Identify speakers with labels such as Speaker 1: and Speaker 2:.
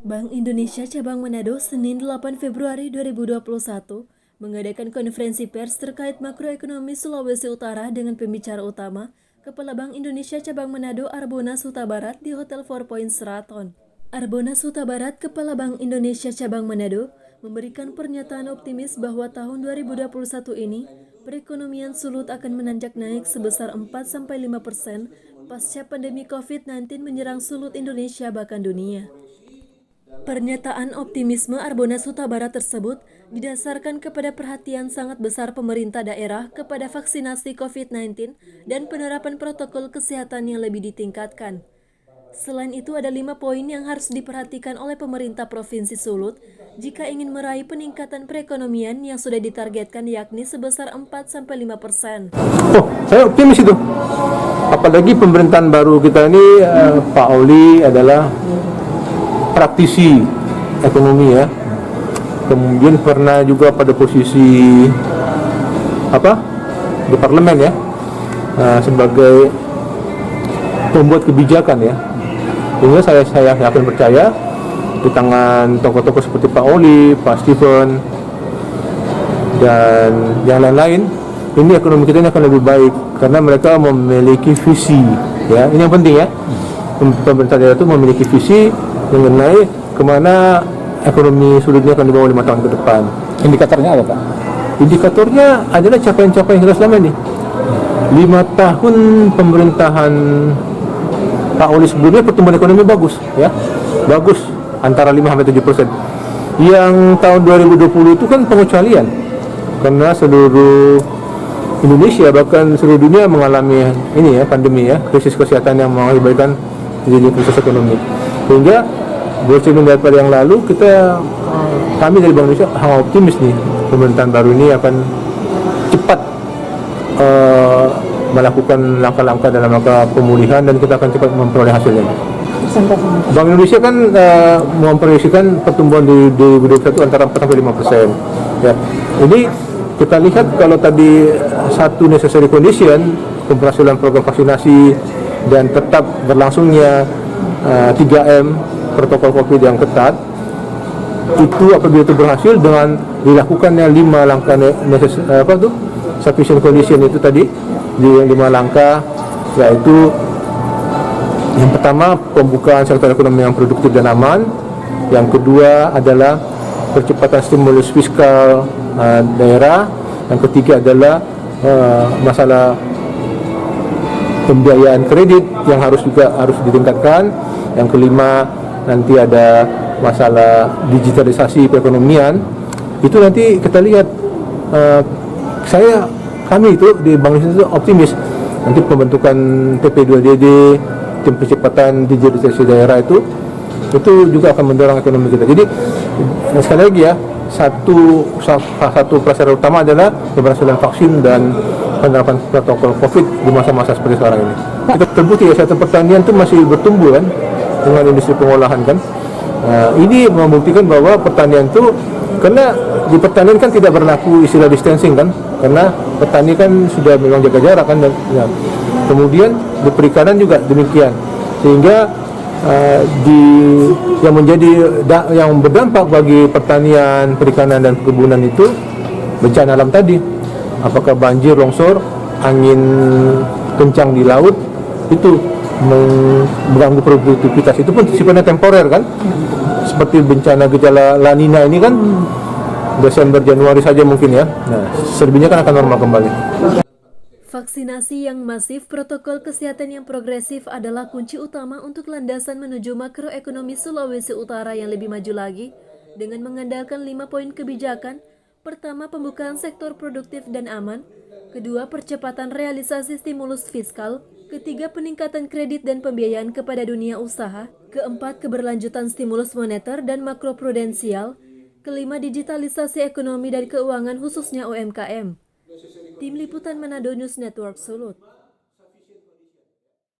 Speaker 1: Bank Indonesia Cabang Manado Senin 8 Februari 2021 mengadakan konferensi pers terkait makroekonomi Sulawesi Utara dengan pembicara utama Kepala Bank Indonesia Cabang Manado Arbonas Huta Barat di Hotel Four Points Sheraton. Arbonas Huta Barat, Kepala Bank Indonesia Cabang Manado, memberikan pernyataan optimis bahwa tahun 2021 ini perekonomian Sulut akan menanjak naik sebesar 4-5% pasca pandemi COVID-19 menyerang Sulut Indonesia bahkan dunia. Pernyataan optimisme Arbonas Huta Barat tersebut didasarkan kepada perhatian sangat besar pemerintah daerah kepada vaksinasi COVID-19 dan penerapan protokol kesehatan yang lebih ditingkatkan. Selain itu, ada 5 poin yang harus diperhatikan oleh pemerintah Provinsi Sulut jika ingin meraih peningkatan perekonomian yang sudah ditargetkan, yakni sebesar 4-5%.
Speaker 2: Oh, saya optimis itu. Apalagi pemerintahan baru kita ini, Pak Oli adalah praktisi ekonomi ya. Kemudian pernah juga pada posisi di parlemen ya, sebagai pembuat kebijakan ya. Sehingga saya akan percaya di tangan tokoh-tokoh seperti Pak Oli, Pak Stephen, dan yang lain-lain, ini ekonomi kita ini akan lebih baik karena mereka memiliki visi ya. Ini yang penting ya. Pemerintah daerah itu memiliki visi mengenai kemana ekonomi Sulutnya akan dibawa 5 tahun ke depan.
Speaker 3: Indikatornya apa, Pak?
Speaker 2: Indikatornya adalah capaian-capaian kita selama ini. 5 tahun pemerintahan Pak Oli sebelumnya pertumbuhan ekonomi bagus ya. Bagus antara 5-7%. Yang tahun 2020 itu kan pengecualian karena seluruh Indonesia bahkan seluruh dunia mengalami ini ya, pandemi ya, krisis kesehatan yang mengakibatkan terjadi krisis ekonomi. Sehingga bercermin daripada yang lalu, kami dari Bank Indonesia sangat optimis nih, pemerintahan baru ini akan cepat melakukan langkah-langkah dalam rangka pemulihan dan kita akan cepat memperoleh hasilnya. Bank Indonesia kan memproyeksikan pertumbuhan di 2021 antara 4-5%. Ya. Ini kita lihat kalau tadi satu necessary condition, keberhasilan program vaksinasi dan tetap berlangsungnya 3M protokol COVID yang ketat, itu apabila itu berhasil dengan dilakukannya 5 langkah sufficient condition itu tadi, di 5 langkah, yaitu yang pertama pembukaan sektor ekonomi yang produktif dan aman, yang kedua adalah percepatan stimulus fiskal daerah, yang ketiga adalah masalah pembiayaan kredit yang harus ditingkatkan, yang kelima nanti ada masalah digitalisasi perekonomian. Itu nanti kita lihat, kami itu di Bank Indonesia itu optimis nanti pembentukan TP2DD, tim percepatan digitalisasi daerah itu juga akan mendorong ekonomi kita. Jadi sekali lagi ya, salah satu prasyarat utama adalah keberhasilan vaksin dan penerapan protokol COVID di masa-masa seperti sekarang ini. Kita terbukti ya, sektor pertanian itu masih bertumbuh kan dengan industri pengolahan kan. Ini membuktikan bahwa pertanian itu, karena di pertanian kan tidak berlaku istilah distancing kan, karena petani kan sudah memang jaga jarak kan, dan ya. Kemudian di perikanan juga demikian, sehingga yang berdampak bagi pertanian, perikanan dan perkebunan itu bencana alam tadi, apakah banjir, longsor, angin kencang di laut, itu mengganggu produktivitas. Itu pun sifatnya temporer kan, seperti bencana gejala La Nina ini kan Desember Januari saja mungkin ya. Nah, selebihnya kan akan normal kembali.
Speaker 1: Vaksinasi yang masif, protokol kesehatan yang progresif adalah kunci utama untuk landasan menuju makroekonomi Sulawesi Utara yang lebih maju lagi dengan mengandalkan 5 poin kebijakan. Pertama, pembukaan sektor produktif dan aman. Kedua, percepatan realisasi stimulus fiskal. Ketiga, peningkatan kredit dan pembiayaan kepada dunia usaha. Keempat, keberlanjutan stimulus moneter dan makroprudensial. Kelima, digitalisasi ekonomi dan keuangan khususnya UMKM. Tim Liputan Manado News Network Sulut.